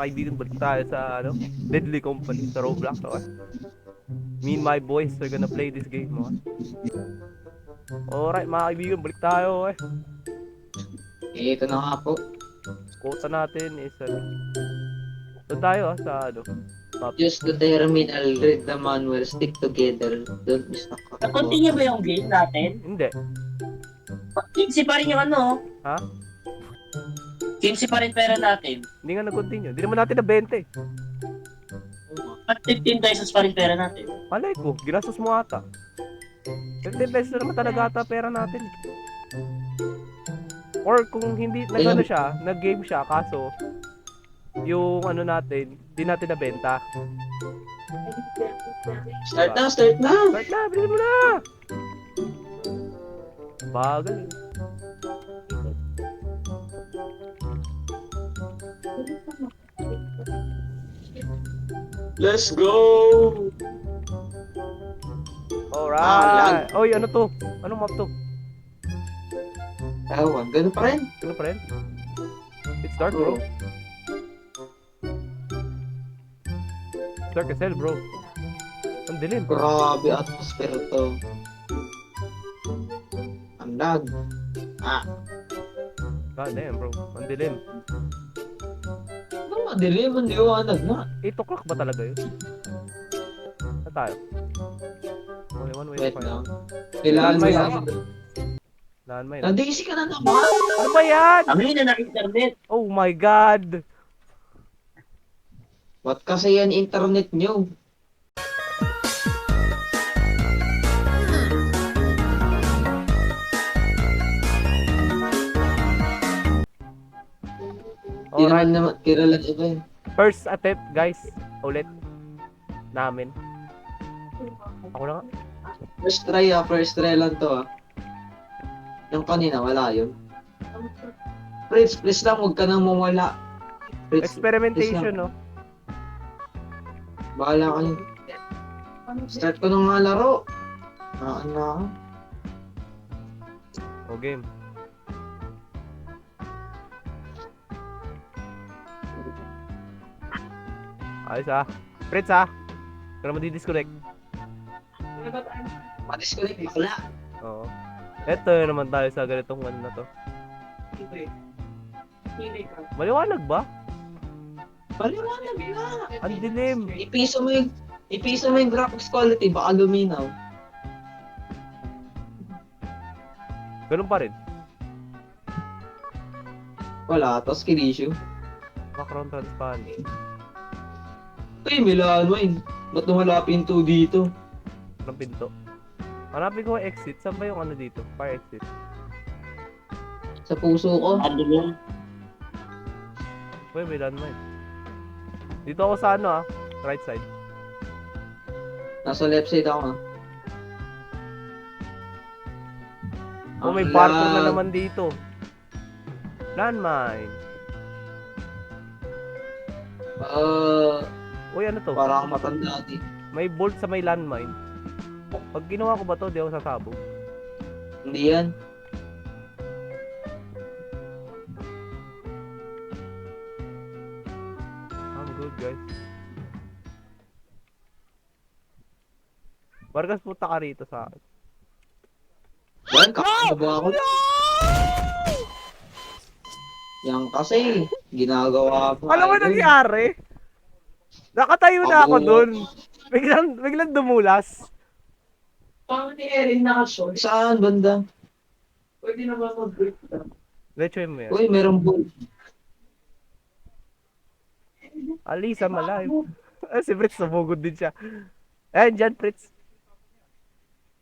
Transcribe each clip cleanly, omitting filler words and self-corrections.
kaibigan, balik tayo sa Deadly Company sa Roblox, okay? Me and my boys are gonna play this game, okay? Alright mga kaibigan, balik tayo, okay? Ito na nga po. Quota natin is doon tayo sa map. Use the terminal, read the manual, stick together, don't miss the call. Na-continue ba yung game natin? Hindi. 15 pa rin yung Ha? 15 pa rin pera natin. Hindi nga nag-continue. Hindi naman natin na 20. At 15 pesos pa rin pera natin. Malay ko, ginastos mo ata. 15 pesos na naman talaga ata pera natin. Or kung hindi, nag-game siya, kaso, yung natin, hindi natin nabenta. Start na, start na! Start na, bilhin mo na! Bagal. Let's go! Alright! Oy, ano to? Anong map to? Ewan, ganun pa rin. Ano pa rin? It's dark, bro. It's dark as hell, bro. Ang dilim. Grabe, atmosphere to. Ang lag. God damn, bro. Ang dilim. Ano madilim, ang liwanag na. 8 o'clock ba talaga yun? Saan tayo? Only one way to Wait find lang. out. Kailangan mo Landmine lang. Landmine. Nandisi ka na naman. Ano ba yan? Kami na internet. Oh my God! Ba't kasi yan internet nyo? Alright. Kiralan iba yun. First attempt, guys. Ulit. Namin. Ako na nga. First try lang to Yung kanina, wala yun. Fritz, please lang, huwag ka nang mawala. Fritz, Experimentation, no? bahala ka yun. Start ko nung nga laro. Ako. O, game. Ayos Fritz Pero madi-disconnect. Madisconnect, bakla. Oo. Eto naman tayo sa ganitong na to. Maliwanag ba? Paliwanag na. Ang dilim. Ipiso mo yung graphics quality, baka luminaw. Ganun pa rin. Wala, tapos kill-issue. Background transparent. Uy, Milan Wine. Ba't wala pinto dito? Anong pinto? Hanapin ko yung exit. Saan ba yung dito? Fire exit. Sa puso ko. Ano yun? Uy, may landmine. Dito ako sa right side. Nasa left side ako Oh, may Ang barko na lag. naman dito. Landmine. Uy, ano to? Parang matanda din. May bolt sa may landmine. Pag ginawa ko ba to, di ako sasabog. Hindi yan. I'm good, guys. Vargas, punta ka rito sa akin. Yan, kakaiba ako. Yan kasi, ginagawa pa. Alam mo nangyari? Nakatayo na ako dun. Biglang dumulas. Paano ni Erin nakashort? Saan, banda? Pwede naman mag-break down. Lecho mo yan. Uy, merong bull. Alisa, malayo. Si Fritz, nabugod din siya. Ayan, dyan, Fritz.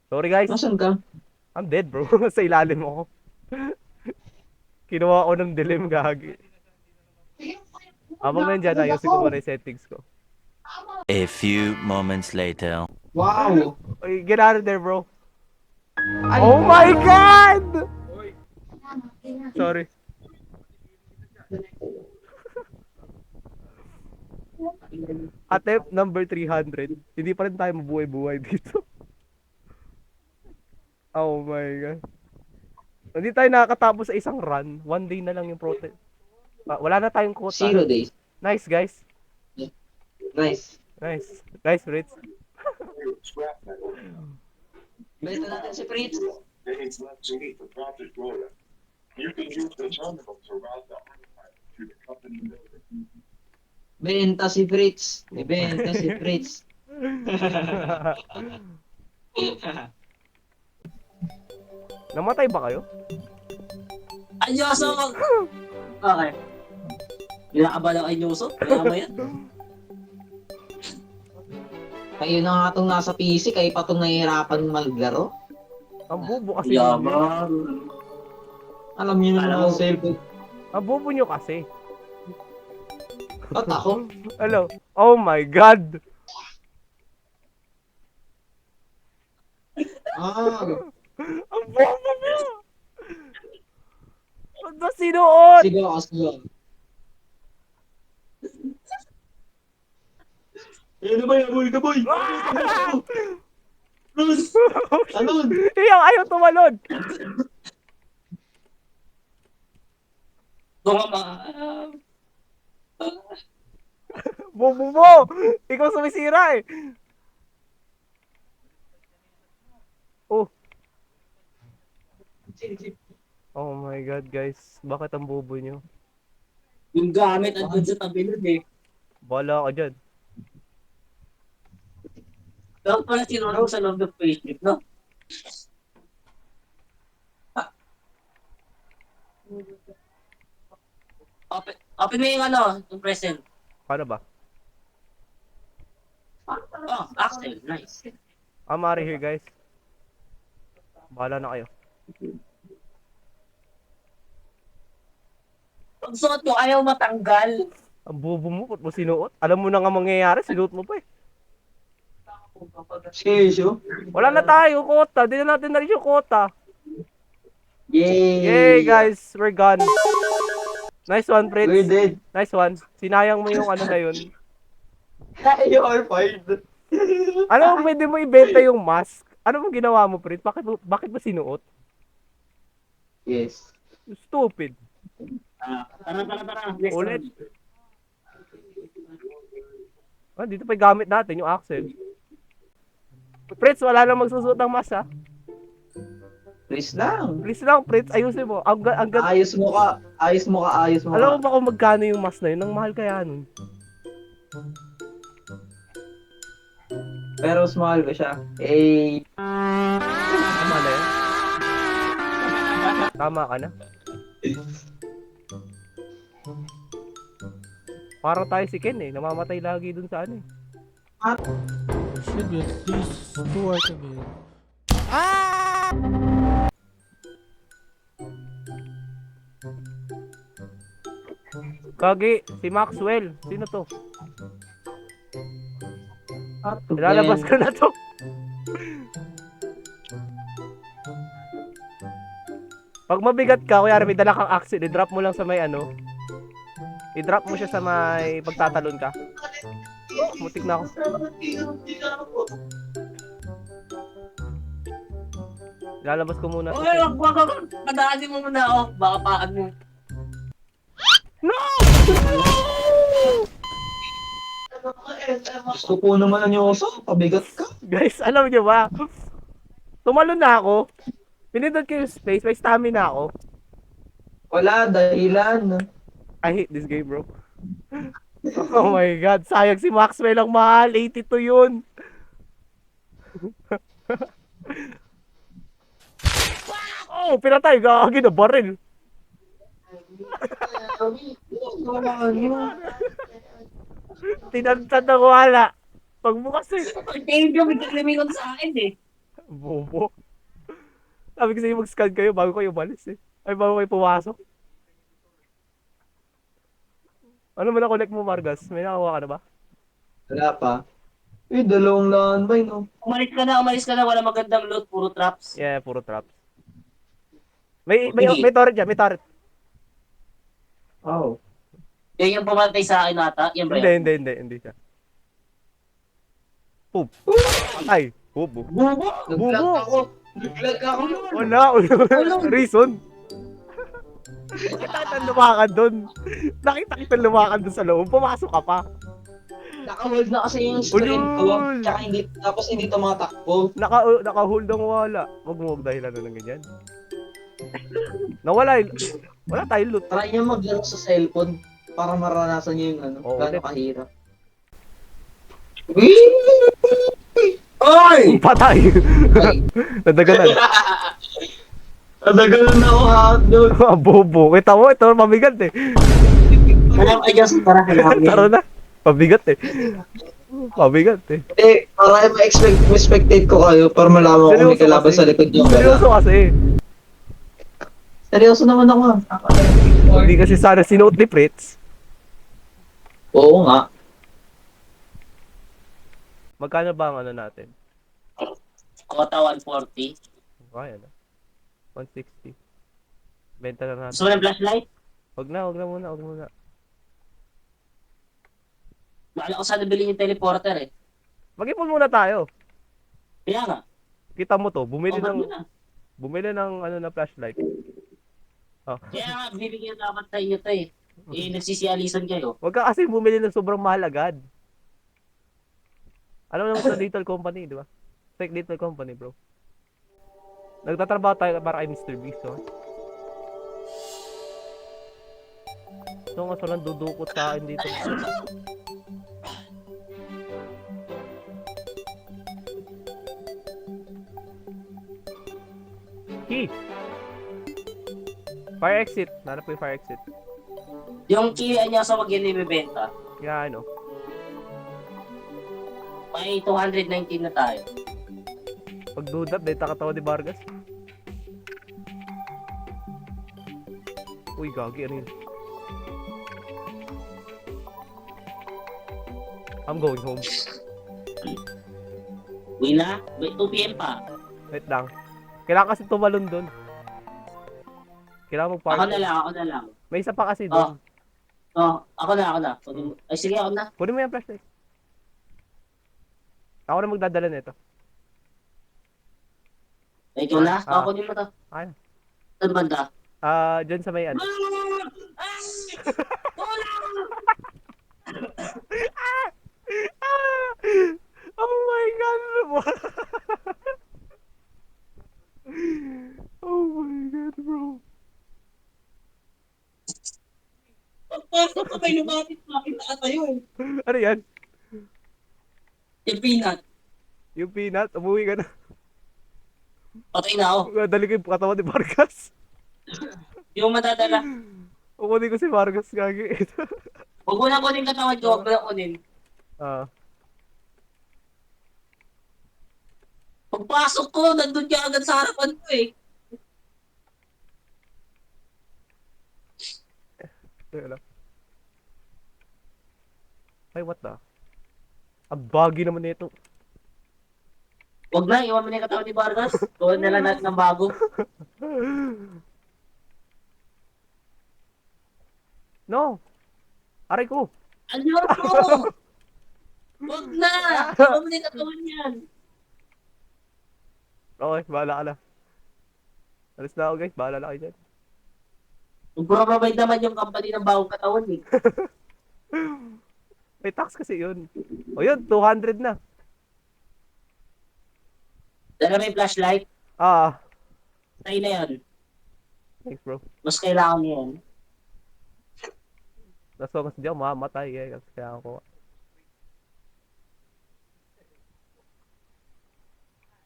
Sorry, guys. Nasaan ka? I'm dead, bro. Sa ilalim ako. Kinuha ko ng dilim, gagi. Habang nandyan, ayusin ko muna yung settings ko. A few moments later. Wow! Uy, get out of there, bro. Oh my God! Sorry. Attempt number 300. Hindi pa rin tayo mabuhay-buhay dito. Oh my God. Hindi tayo nakakatapos sa isang run. One day na lang yung protest. Wala na tayong quota. 0 days. Nice, guys. Nice. Nice. Nice, Fritz. Benta natin si Fritz. Benta si Fritz. Benta si Fritz. Namatay ba kayo? Anyoso! Okay. Kinakabala kay Nyoso? Kaya ba yan? Kayo na nga itong nasa PC, kayo pa itong nahihirapan maglaro. Ang bobo kasi ninyo. Yaman. Alam niyo naman Alam ang mo. cellphone. Ang bobo nyo kasi. Ba't ako? Hello. Oh my God. Ah, Ang bobo nyo. Ba't ba sinuot? sige ako, sige ako. Ano ba yan, boy? Kaboy! Bruce! Talon! Ayaw tumalon. Tumama. Bobo mo. Ikaw sumisira eh. Oh. Oh my God, guys. Bakit ang bobo nyo? Yung gamit andun sa tabi nun eh. Bala ka dyan. Dapat pala sinunod sa loob ng Facebook, no? Open mo yung ano, yung present. Paano ba? Oh, Axel, nice. I'm out of here, guys. Bahala na kayo. Pag suot mo, ayaw matanggal. Ang bobo mo, ba't mo sinuot? Alam mo na nga mangyayari, sinuot mo pa eh. Seryoso? Wala na tayo, kota. Di na natin na rin yung kota. Yay! Yay, guys. We're gone. Nice one, We're Fritz. dead. Nice one. Sinayang mo yung ano na yun. You are fired. Ano, pwede mo ibenta yung mask? Ano mo ginawa mo, Fritz? Bakit mo sinuot? Yes. Stupid. Tara. Next Ulit. one. Ah, dito pa yung gamit natin, yung Axel. Fritz, wala na magsusuot ng mask, ha? Please lang. Please lang, Fritz, ayusin mo. Ang ganda. Ayos mo ka. Alam mo ba kung magkano yung mask na yun? Ang mahal kaya nun. Pero small ko siya. Eh, Tama na yun. Tama ka na. Parang tayo si Ken eh. Namamatay lagi dun sa ano eh. Should be at least 2 items. Kagi, si Maxwell. Sino to? Ilalabas ko na to. Pag mabigat ka, kuya may dala kang axe, i-drop mo lang sa may ano. I-drop mo siya sa may pagtatalon ka. Oh, mutik na ako. Ilalabas ko muna. to. Okay, wag. Padaanin mo muna ako. Baka paan mo. No! gusto ko naman ang yoso. Pabigat ka. Guys, alam niyo ba? Tumalon na ako. Pinindot ko yung space, may stamina ako. Wala, dahilan. I hate this game, bro. Oh my God, sayang si Maxwell ang mahal. 82 yun. Oh, pinatay. Gagi na baril. Tinantad na wala. Pagbukas eh. Thank you, may kaklimingon sa akin eh. Bobo. Sabi ko sa'yo mag-scan kayo bago kayo umalis eh. Ay, bago kayo pumasok. Ano mo na-collect mo, Margas? May nakakuha ka na ba? Wala pa. Eh, dalawang landmine, no? Umalis ka na. Wala magandang loot. Puro traps. Yeah, puro traps. May turret dyan, may turret. Oh. Yan yung pumatay sa akin ata. Yan ba yan? Hindi siya. Poop. Ay, bobo. Bubo! Bubo! Nag-vlog ako. Wala. Reason. Nakita kita lumakad doon. Nakita kita lumakad doon sa loob. Pumasok ka pa. Naka-hold na kasi yung screen ko. Ulul! Tsaka hindi tumatakbo. Naka-hold ang wala. Huwag dahilan na ng ganyan. Nawala yun. Wala tayong loot. Try niyo maglaro sa cellphone para maranasan niyo yung ano, Oo, gaano ulit. kahirap. Oy! Patay. Ay, Nadaganan. nadagalan na ako hotdog. Bobo. Kita mo, ito mabigat eh. Alam, adjust para Taro na. Mabigat eh. Mabigat eh. Para ma-expectate ko kayo para malaman kung may Seryoso kalaban kasi. sa likod niyo. Seryoso kasi. Seryoso naman ako. Hindi kasi sana sinuot ni Fritz. Oo nga. Magkano ba ang ano natin? Kota 140. Kaya na. 160. Benta na natin. Gusto mo ng flashlight? Wag na muna. Maala ko sana bilhin yung teleporter eh. Mag-ipon muna tayo. Kaya nga. Kita mo to, bumili Over mo ng na. ano na flashlight. Oh. Kaya nga, bibigyan dapat sa inyo to eh. Nagsisialisan kayo. Wag ka kasi bumili ng sobrang mahal agad. Alam mo naman sa Little Company, di ba? Fake Little Company, bro. Nagtatrabaho tayo para kay Mr. Beast, oh. So nga solang dudukot sa akin dito. Key! Fire exit. Nanap ko yung fire exit. Yung kiwian niya sa wag yan ibibenta. Kaya ano. May 219 na tayo. Pag dudat, dahil takatawa ni Vargas. Uy, gagi. Ano yun? I'm going home. Uwi na? May 2 PM pa. Wait lang. Kailangan kasi tumalon dun. Kailangan mag-park. Ako na lang. May isa pa kasi dun. Ako na. Ay, sige, ako na. Kunin mo yung flashlight. Ako na magdadala nito. Ay, ikaw na? Ah. Ako din mo to. Ay. Saan banda? Dyan sa may ano. Oh my god, ano mo? Oh my god, bro. Pagpasok ka may lumapit makita ka tayo eh. Ano yan? Yung peanut. Yung peanut? Umuwi ka na. Patay na ako. Dali ko yung katawan ni Vargas. Yung madadala. Ukunin ko si Vargas, gagi. Huwag mo na kunin katawan ko. Huwag mo na kunin. Pagpasok ko, nandun ka agad sa harapan ko eh. Teka lang. Ay, what the? Ang baggy naman nito. Huwag na, iwan mo na yung katawan ni Vargas. Gawin na lang natin ng bago. No! Aray ko! Ano mo? Huwag na! Iwan mo na yung katawan niyan. Okay, bahala ka na. Alis na ako guys, bahala na kayo dyan. Mag-provide naman yung company ng bagong katawan eh. May tax kasi yun. O yun, 200 na. Dala may flashlight. Tayo Tayo na yan. Thanks bro. Mas kailangan niya yan. Naso kasi di ako mamamatay eh. Kasi kaya ako.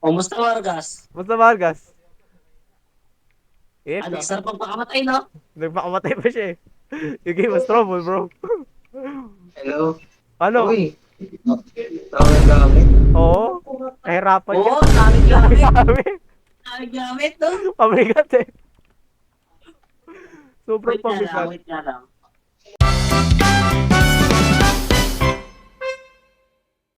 O, musta Vargas? Basta Vargas. Eh, Ano, sarap ang pakamatay, no? nagpakamatay pa siya eh. You gave us trouble bro. Hello? Ano? Uy. Tawag gamit. Oo. Kahirapan niya. Oo, daming gamit. Dami. Daming gamit, no? Pabigat eh. Sobrang Wait nga lang, pabigat. wait nga lang.